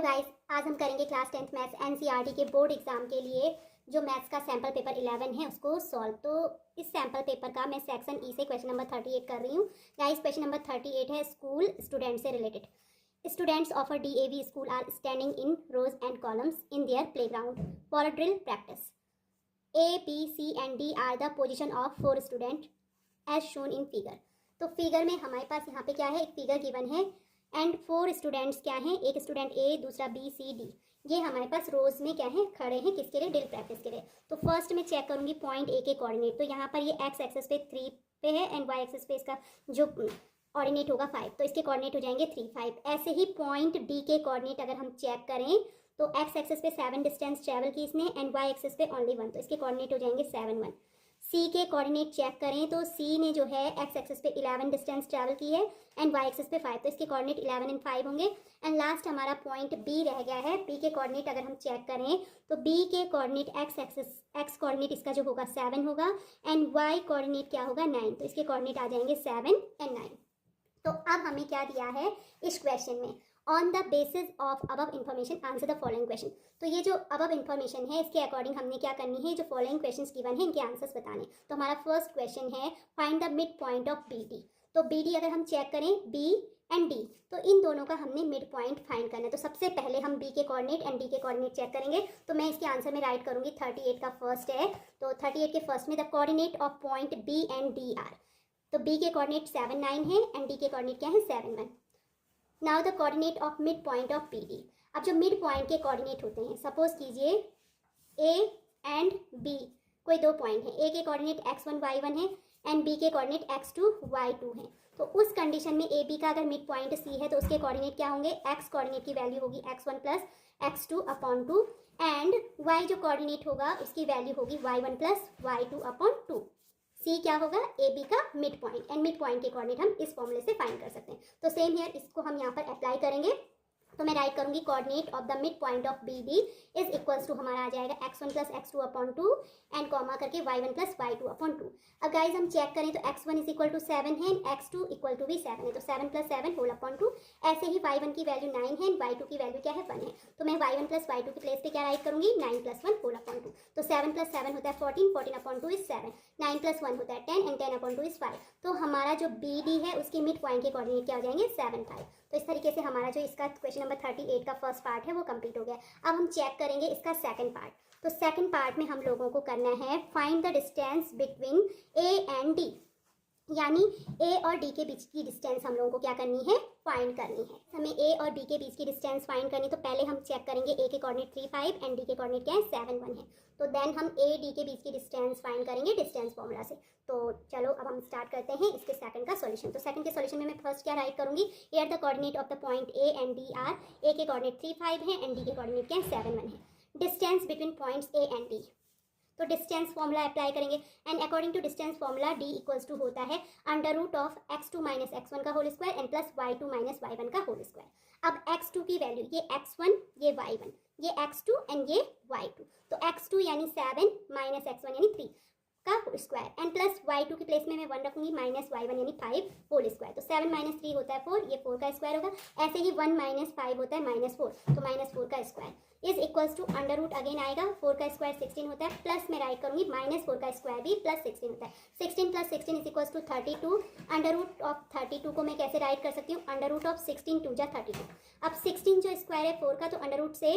Hello guys, आज हम करेंगे क्लास 10th मैथ्स एनसीईआरटी के बोर्ड एग्जाम के लिए जो मैथ्स का सैम्पल पेपर 11 है उसको सॉल्व। तो इस सैम्पल पेपर का मैं सेक्शन ई से क्वेश्चन नंबर 38 कर रही हूँ। गाइस, क्वेश्चन नंबर 38 है स्कूल स्टूडेंट से related. Students of a DAV school are standing in rows and columns in their playground for a drill practice. A, B, C and D are the position of 4 student as shown in figure. तो figure में हमारे पास यहाँ पे क्या है, एक figure given है एंड 4 स्टूडेंट्स क्या हैं, एक स्टूडेंट ए, दूसरा बी, सी, डी। ये हमारे पास रोज में क्या है, खड़े हैं किसके लिए, ड्रिल प्रैक्टिस के लिए। तो फर्स्ट मैं चेक करूंगी पॉइंट ए के कोऑर्डिनेट। तो यहाँ पर ये एक्स एक्सेस पे 3 पे है एंड वाई एक्सेस पे इसका जो कोऑर्डिनेट होगा 5, तो इसके कोऑर्डिनेट हो जाएंगे 3, 5। ऐसे ही पॉइंट डी के कोऑर्डिनेट अगर हम चेक करें तो एक्स एक्सेस पे 7 डिस्टेंस ट्रेवल की इसने एंड वाई एक्सेस पे ओनली 1, तो इसके कोऑर्डिनेट हो जाएंगे 7, 1। सी के कोऑर्डिनेट चेक करें तो सी ने जो है एक्स एक्सेस पे 11 डिस्टेंस ट्रैवल की है एंड वाई एक्सेस पे 5, तो इसके कोऑर्डिनेट 11 एंड 5 होंगे। एंड लास्ट हमारा पॉइंट बी रह गया है। बी के कोऑर्डिनेट अगर हम चेक करें तो बी के कोऑर्डिनेट एक्स कोऑर्डिनेट इसका जो होगा 7 होगा एंड वाई कोऑर्डिनेट क्या होगा 9, तो इसके कोऑर्डिनेट आ जाएंगे 7 एंड 9। तो अब हमें क्या दिया है इस क्वेश्चन में, on the basis of above information answer the following question. तो ये जो अबव इन्फॉर्मेशन है इसके अकॉर्डिंग हमने क्या करनी है, जो फॉलोइंग क्वेश्चंस गिवन है इनके आंसर्स बताने। तो हमारा फर्स्ट क्वेश्चन है find the midpoint of B D. तो बी डी अगर हम चेक करें बी एंड डी, तो इन दोनों का हमने मिड पॉइंट फाइंड करना है। तो सबसे पहले हम बी के कोऑर्डिनेट एंड डी के कोऑर्डिनेट चेक करेंगे। तो मैं इसके आंसर में राइट करूंगी 38 का फर्स्ट है, तो 38 के फर्स्ट में the coordinate of point B and D are. तो बी के कोऑर्डिनेट 7, 9 है एंड डी के कोऑर्डिनेट क्या है 7, 1। Now the coordinate of mid point of P D. अब जो मिड पॉइंट के कोऑर्डिनेट होते हैं, सपोज कीजिए ए एंड बी कोई 2 पॉइंट है, ए के कोऑर्डिनेट x1 y1 है एंड बी के कोऑर्डिनेट x2 y2 है। तो उस कंडीशन में ए बी का अगर मिड पॉइंट सी है तो उसके कोऑर्डिनेट क्या होंगे, एक्स कोऑर्डिनेट की वैल्यू होगी x1 plus x2 upon 2 and y जो कोऑर्डिनेट होगा उसकी वैल्यू होगी y1 प्लस y2 अपॉन 2। सी क्या होगा, ए बी का mid point and mid point के कोऑर्डिनेट हम इस फॉर्मूले से फाइंड कर सकते हैं। तो सेम हियर इसको हम यहाँ पर अप्लाई करेंगे। तो मैं राइट करूंगी coordinate of the midpoint of B D is equals to हमारा आ जाएगा x1 plus x2 upon 2 and comma करके y1 प्लस y2 अपॉन 2। अब गाइज हम चेक करें तो x1 इज इक्वल टू 7 है एंड x2 इक्वल टू भी 7 है, तो 7 प्लस 7 होल अपॉन 2। ऐसे ही y1 की वैल्यू 9 है एंड y2 की वैल्यू क्या है 1 है, तो मैं y1 प्लस y2 की प्लेस पे क्या राइट करूंगी 9 प्लस 1 होल अपॉन 2। तो 7 प्लस 7 होता है 14, 14 अपॉन 2 इज 7, 9 प्लस 1 होता है 10 एंड 10 अपॉन 2 इज 5। तो हमारा जो बी डी है उसकी मिड पॉइंट के कोऑर्डिनेट क्या हो जाएंगे 7, 5। तो इस तरीके से हमारा जो इसका क्वेश्चन नंबर 38 का फर्स्ट पार्ट है वो कंप्लीट हो गया। अब हम चेक करेंगे इसका सेकंड पार्ट। तो सेकंड पार्ट में हम लोगों को करना है find the distance between A and D, यानी ए और डी के बीच की डिस्टेंस हम लोगों को क्या करनी है, फाइंड करनी है। हमें ए और बी के बीच की डिस्टेंस फाइंड करनी, तो पहले हम चेक करेंगे ए के कोऑर्डिनेट 3, 5 एंड डी के कोऑर्डिनेट क्या है 7, 1 है। तो देन हम ए डी के बीच की डिस्टेंस फाइंड करेंगे डिस्टेंस फॉर्मूला से। तो चलो अब हम स्टार्ट करते हैं इसके सेकंड का सॉल्यूशन। तो सेकंड के सॉल्यूशन में मैं फर्स्ट क्या राइट करूंगी, here the coordinate of the point A and D are. A के कोऑर्डिनेट 3, 5 है एंड डी के कोऑर्डिनेट क्या है 7, 1 है। Distance between points A and D, तो डिस्टेंस फॉर्मूला अप्लाई करेंगे and according to distance formula D equals to होता है under root of x2 minus x1 का whole square and plus y2 minus y1 का whole square. अब x2 की value ये x1 ये y1 ये x2 एंड ये y2, तो x2 यानी 7 माइनस x1 यानी 3 का whole square and plus y2 की प्लेस में मैं 1 रखूंगी माइनस y1 यानी 5 होल स्क्वायर। तो 7 माइनस 3 होता है 4, ये 4 का स्क्वायर होगा। ऐसे ही 1 माइनस 5 होता है माइनस 4, तो माइनस 4 का square is equals to under root again आएगा 4 का स्क्वायर 16 होता है, प्लस मैं राइट करूंगी माइनस 4 का स्क्वायर भी प्लस 16 होता है। 16 plus 16 is equals to 32। Under root of 32 को मैं कैसे राइट कर सकती हूँ, अंडर रूट ऑफ 16 2 जा 32। अब 16 जो स्क्वायर है 4 का, तो अंडर रूट से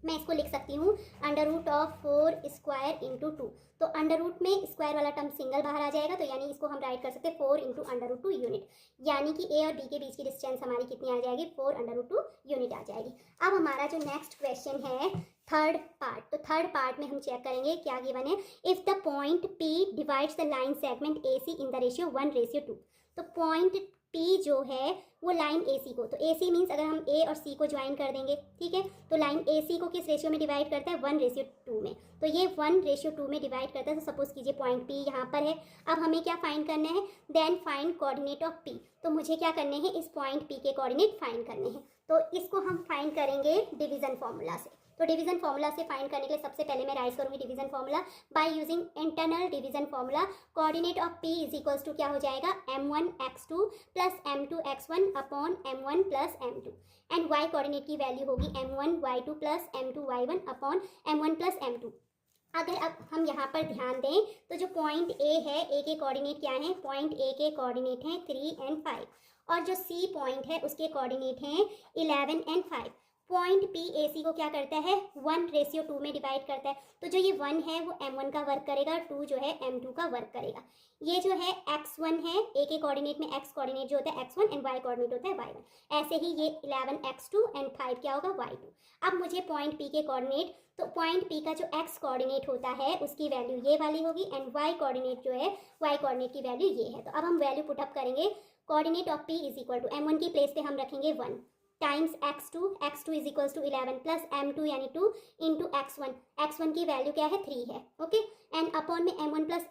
मैं इसको लिख सकती हूँ under root of 4 square into 2। तो अंडर रूट में स्क्वायर वाला टर्म सिंगल बाहर आ जाएगा, तो यानी इसको हम राइट कर सकते हैं 4 इंटू अंडर रूट 2 यूनिट, यानी कि ए और बी के बीच की डिस्टेंस हमारी कितनी आ जाएगी 4 अंडर रूट 2 यूनिट आ जाएगी। अब हमारा जो नेक्स्ट क्वेश्चन है थर्ड पार्ट, तो थर्ड पार्ट में हम चेक करेंगे क्या गिवन है, if the point P divides the line segment A C in the ratio 1:2। तो पॉइंट पी जो है वो लाइन ए सी को, तो ए सी मीन्स अगर हम ए और सी को ज्वाइन कर देंगे, ठीक है, तो लाइन ए सी को किस रेशियो में डिवाइड करता है 1:2 में। तो ये 1:2 में डिवाइड करता है। तो सपोज कीजिए पॉइंट पी यहाँ पर है। अब हमें क्या फाइंड करना है, then find coordinate of P. तो मुझे क्या करने हैं, इस पॉइंट पी के कोऑर्डिनेट फाइंड करने हैं। तो इसको हम फाइंड करेंगे डिवीजन फॉर्मूला से। तो डिवीजन फॉर्मूला से फाइंड करने के लिए सबसे पहले मैं राइट करूँगी division formula by using internal division formula. Coordinate of p is equals to क्या हो जाएगा m1x2 plus m2x1 upon m1 plus m2 and y coordinate की वैल्यू होगी m1y2 plus m2y1 upon m1 plus m2। अगर अब हम यहाँ पर ध्यान दें तो जो पॉइंट ए है, ए के कोऑर्डिनेट क्या हैं, पॉइंट ए के कोऑर्डिनेट हैं 3 एंड 5 और जो सी पॉइंट है उसके कोऑर्डिनेट हैं 11 एंड 5। पॉइंट पी ए सी को क्या करता है 1:2 में डिवाइड करता है, तो जो ये 1 है वो m1 का वर्क करेगा, 2 जो है m2 का वर्क करेगा। ये जो है x1 है, ए के कोऑर्डिनेट में x कोऑर्डिनेट जो होता है x1 एंड y कोऑर्डिनेट होता है y1। ऐसे ही ये 11x2 एंड 5 क्या होगा y2। अब मुझे पॉइंट p के कोऑर्डिनेट, तो पॉइंट p का जो x कोऑर्डिनेट होता है उसकी वैल्यू ये वाली होगी एंड y कोऑर्डिनेट जो है y कोऑर्डिनेट की वैल्यू ये है। तो अब हम वैल्यू पुटअप करेंगे। Coordinate of p is equal to m1 की प्लेस पे हम रखेंगे 1 times x2 is equals to 11 plus m2 यानी 2 इंटू x1 की वैल्यू क्या है 3 है, ओके, एंड अपॉन में m1 प्लस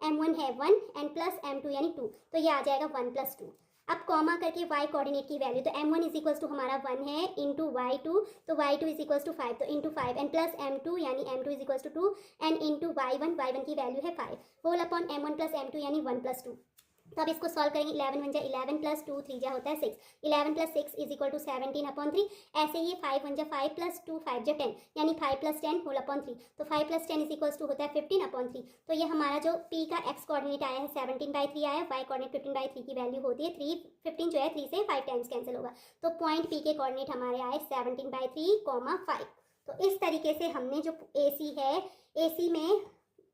m1 है 1 एंड प्लस m2 यानी 2, तो ये आ जाएगा 1 प्लस 2। अब कॉमा करके y कोऑर्डिनेट की वैल्यू, तो m1 इज इक्वल्स टू हमारा 1 है इंटू y2, तो y2 इज इक्वल्स टू 5, तो इंटू 5 एंड प्लस m2 यानी m2 is equals to 2 and into y1 की वैल्यू है 5 whole upon m1 plus m2 यानी 1 प्लस 2। तो अब इसको सॉल्व करेंगे, 11 1 जा 11 प्लस 2 3 जा होता है 6, 11 plus 6 is equal to 17 upon 3। ऐसे ही 5 1 जा 5 प्लस 2 5 जा 10 यानी 5 प्लस 10 होल अपॉन 3, तो 5 प्लस 10 इज इक्वल्स टू होता है 15 अपॉन 3। तो ये हमारा जो p का x कोऑर्डिनेट आया है 17/3 आया है, y कोऑर्डिनेट 15/3 की वैल्यू होती है 3 15 जो है 3 से 5 टाइम्स कैंसिल होगा, तो पॉइंट p के कोऑर्डिनेट हमारे आए 17/3, 5। तो इस तरीके से हमने जो AC है, AC में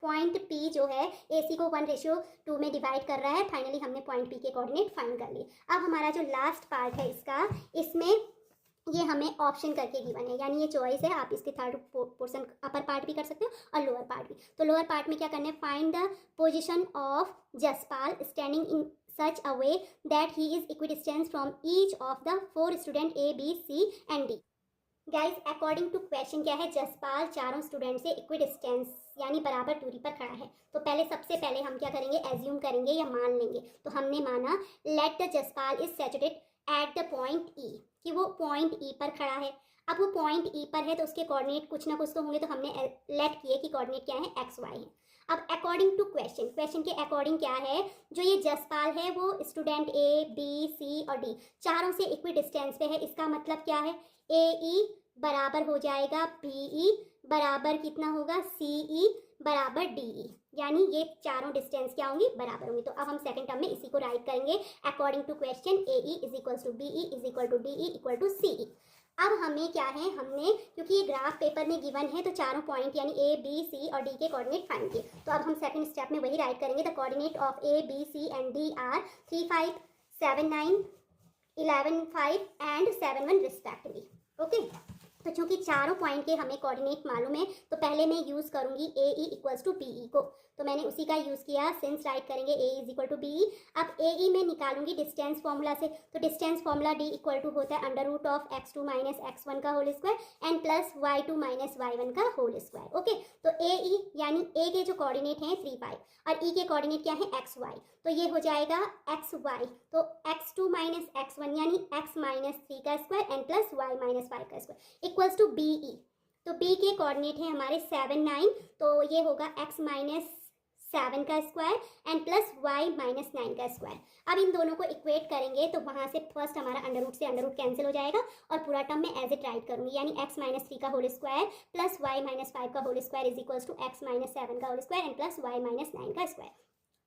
पॉइंट P जो है AC को 1:2 में डिवाइड कर रहा है। फाइनली हमने पॉइंट P के कोऑर्डिनेट फाइंड कर लिए। अब हमारा जो लास्ट पार्ट है इसका, इसमें ये हमें ऑप्शन करके गिवन है, यानी ये चॉइस है, आप इसके थर्ड पोर्शन अपर पार्ट भी कर सकते हो और लोअर पार्ट भी। तो लोअर पार्ट में क्या करना है, find the position of Jaspal standing in such a way that he is equidistant from each of the 4 student A, B, C and D। Guys according to question क्या है, जसपाल चारों student से इक्विडिस्टेंस यानी बराबर दूरी पर खड़ा है। तो सबसे पहले हम क्या करेंगे, एज्यूम करेंगे या मान लेंगे। तो हमने माना let the Jaspal is situated at the point E, कि वो पॉइंट E पर खड़ा है। अब वो पॉइंट E पर है तो उसके कोऑर्डिनेट कुछ ना कुछ तो होंगे, तो हमने लेट किए कि कोऑर्डिनेट क्या है x y है। अब अकॉर्डिंग टू क्वेश्चन के अकॉर्डिंग क्या है, जो ये जसपाल है वो स्टूडेंट A, B, C और D चारों से इक्वी डिस्टेंस पे है। इसका मतलब क्या है, AE बराबर हो जाएगा BE बराबर कितना होगा CE बराबर DE, यानी ये चारों डिस्टेंस क्या होंगी, बराबर होंगी। तो अब हम सेकंड टर्म में इसी को राइट करेंगे according to question AE is equal to BE is equal to DE equal to CE। अब हमें क्या है, हमने क्योंकि ये ग्राफ पेपर में गिवन है तो चारों पॉइंट यानी A, B, C और D के कोऑर्डिनेट फाइंड किए। तो अब हम सेकंड स्टेप में वही राइट करेंगे, the coordinate of A, B, C and D are 3 5 7 9 11 5 and 7 1 respectively, okay. तो चूंकि चारों पॉइंट के हमें कोऑर्डिनेट मालूम है तो पहले मैं यूज़ करूंगी AE इक्वल्स टू BE को, तो मैंने उसी का यूज़ किया। सिंस राइट करेंगे A is equal to BE। अब AE में निकालूंगी डिस्टेंस फॉर्मूला से, तो distance formula D equal to होता है under root of x2 minus x1 का whole square and plus y2 minus y1 का होल स्क्वायर, ओके। तो AE यानी A के जो कोऑर्डिनेट हैं 3 5 और E के कोऑर्डिनेट क्या है xy, तो ये हो जाएगा xy, तो x2 माइनस x1 यानी x माइनस 3 का square and plus y minus 5 का स्क्वायर इक्वल्स टू BE। तो B के कोऑर्डिनेट है हमारे 7 9, तो ये होगा x माइनस 7 का square and plus y minus 9 का स्क्वायर। अब इन दोनों को इक्वेट करेंगे तो वहाँ से फर्स्ट हमारा अंडर रूट से अंडर रूट कैंसिल हो जाएगा और पूरा टर्म में एज इट राइट करूँगी, यानी x माइनस 3 का whole square plus y minus 5 का whole square is equals to x minus 7 का whole square and plus y minus 9 का स्क्वायर।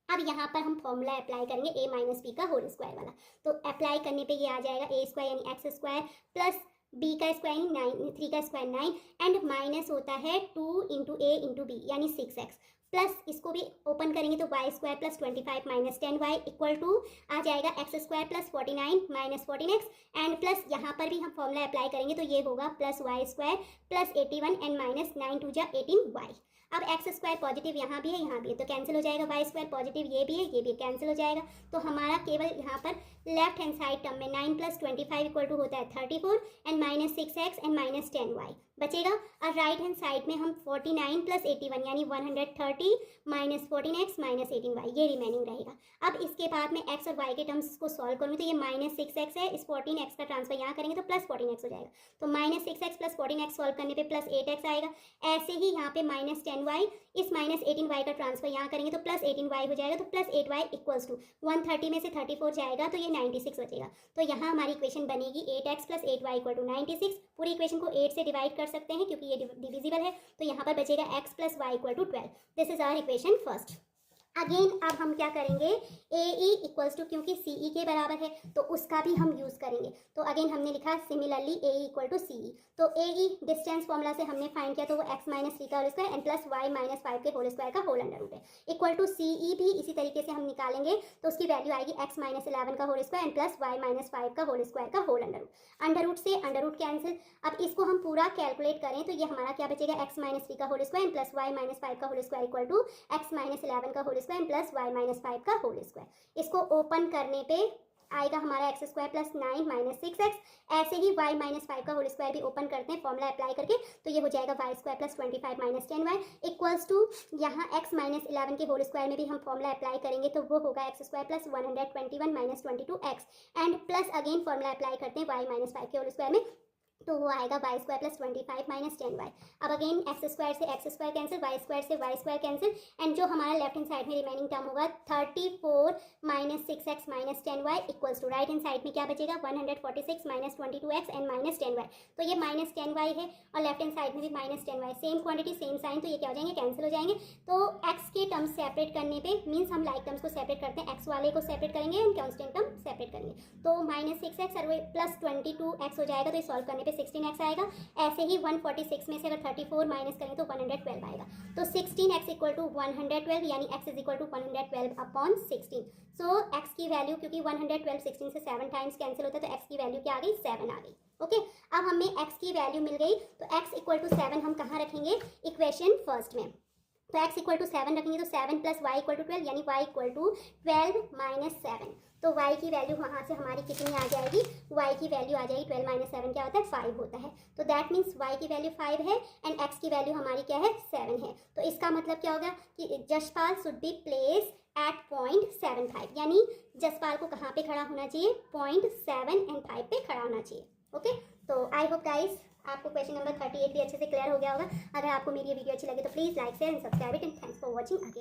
अब यहाँ पर हम फॉर्मूला अप्लाई करेंगे a माइनस b का होल स्क्वायर वाला, तो अप्लाई करने पे ये आ जाएगा a स्क्वायर यानी x स्क्वायर प्लस b का स्क्वायर यानी 3 का स्क्वायर 9 एंड माइनस होता है 2 इंटू a इंटू b यानी 6x प्लस इसको भी ओपन करेंगे तो y square plus 25 minus 10y equal to आ जाएगा x square plus 49 minus 14x and plus यहाँ पर भी हम फॉर्मूला अप्लाई करेंगे तो ये होगा plus y square plus 81 and minus 9 2 जा 18y। अब एक्स स्क्वायर पॉजिटिव यहाँ भी है तो कैंसिल हो जाएगा, वाई स्क्वायर पॉजिटिव ये भी है कैंसिल हो जाएगा। तो हमारा केवल यहाँ पर लेफ्ट हैंड साइड टर्म में 9 + 25 इक्वल टू होता है 34 एंड -6x एंड -10y बचेगा। और राइट हैंड साइड में हम 49 + 81 यानी 130 -14x -18y ये रिमेनिंग रहेगा। अब इसके बाद में x और y के टर्म्स को सॉल्व करूँगी तो ये -6x है, इस 14x का ट्रांसफर यहाँ करेंगे तो +14x हो जाएगा। तो -6x + 14x सॉल्व करने पे +8x आएगा। ऐसे ही यहाँ पे -10y, इस -18y का ट्रांसफर यहाँ करेंगे तो +18y हो जाएगा। तो +8y इक्वल्स टू 130 में से 34 जाएगा तो ये 96 बचेगा। तो यहाँ हमारी इक्वेशन बनेगी 8x + 8y = 96। पूरी इक्वेशन को 8 से डिवाइड कर सकते हैं क्योंकि ये डिविजिबल है। तो यहाँ पर बचेगा x + y = 12। This is our equation first. Again अब हम क्या करेंगे, AE = क्योंकि CE के बराबर है तो उसका भी हम यूज़ करेंगे। तो अगेन हमने लिखा सिमिलरली AE = CE। तो AE डिस्टेंस फॉर्मूला से हमने फाइंड किया तो वो x - 3 का whole square and plus y - 5 के होल स्क्वायर का होल अंडर रूट है इक्वल टू CE भी इसी तरीके से हम निकालेंगे तो उसकी वैल्यू आएगी x - 11 का whole square and plus y - 5 का होल स्क्वायर का होल अंडर रूट से अंडर रूट कैंसिल। अब इसको हम पूरा कैलकुलेट करें तो ये हमारा क्या बचेगा, x - 3 का whole square and plus y - 5 का whole square equal to x - 11 का होल स्क्वायर प्लस y - 5 का होल स्क्वायर। इसको ओपन करने पे आएगा हमारा x स्क्वायर प्लस 9 - 6x। ऐसे ही y - 5 का होल स्क्वायर भी ओपन करते हैं फॉर्मूला अप्लाई करके तो ये हो जाएगा y square plus 25 - 10y equals to यहाँ x - 11 के होल स्क्वायर में भी हम फॉर्मूला अप्लाई करेंगे तो वो होगा x square plus 121 - 22x and plus again formula apply करते हैं y - 5 के होल स्क्वायर में तो वो आएगा y स्क्वायर प्लस 25 - 10y। अब अगेन x स्क्वायर से x square cancel, y square से y स्क्वायर कैंसिल एंड जो हमारा लेफ्ट हैंड साइड में रिमेनिंग टर्म होगा 34 - 6x - 10y equals to right hand side में क्या बचेगा 146 - 22x एंड -10y। तो ये -10y है और लेफ्ट हैंड साइड में भी -10y, same quantity same sign तो ये क्या हो जाएंगे, कैंसिल हो जाएंगे। तो x के टर्म्स सेपरेट करने पे मीन्स हम लाइक टर्म्स को सेपरेट करते हैं, x वाले को सेपरेट करेंगे एंड कांस्टेंट टर्म सेपरेट करेंगे। तो -6x और प्लस 22x हो जाएगा तो सॉल्व करने पे 16x आएगा। ऐसे ही 146 में से अगर 34 माइनस करें तो 112 आएगा। तो 16x = 112 यानी x = 112/16। सो x की वैल्यू क्योंकि 112 16 से 7 टाइम्स कैंसिल होता है तो x की वैल्यू क्या आ गई, 7 आ गई। ओके अब हमें x की वैल्यू मिल गई तो x = 7 हम कहाँ रखेंगे, इक्वेशन फर्स्ट में। तो x = 7 रखेंगे तो 7 + y = 12 यानी y = 12 - 7। तो y की वैल्यू वहाँ से हमारी कितनी आ जाएगी, y की वैल्यू आ जाएगी 12 - 7 क्या होता है, 5 होता है। तो दैट मीन्स y की वैल्यू 5 है एंड x की वैल्यू हमारी क्या है, 7 है। तो इसका मतलब क्या होगा कि Jaspal should be place at 0.75 यानी जसपाल को कहाँ पे खड़ा होना चाहिए, 0.7 एंड 5 पे खड़ा होना चाहिए। ओके तो आई होप गाइस आपको क्वेश्चन नंबर 38 भी अच्छे से क्लियर हो गया होगा। अगर आपको मेरी वीडियो अच्छी लगे तो please like share and subscribe it and thanks for watching again.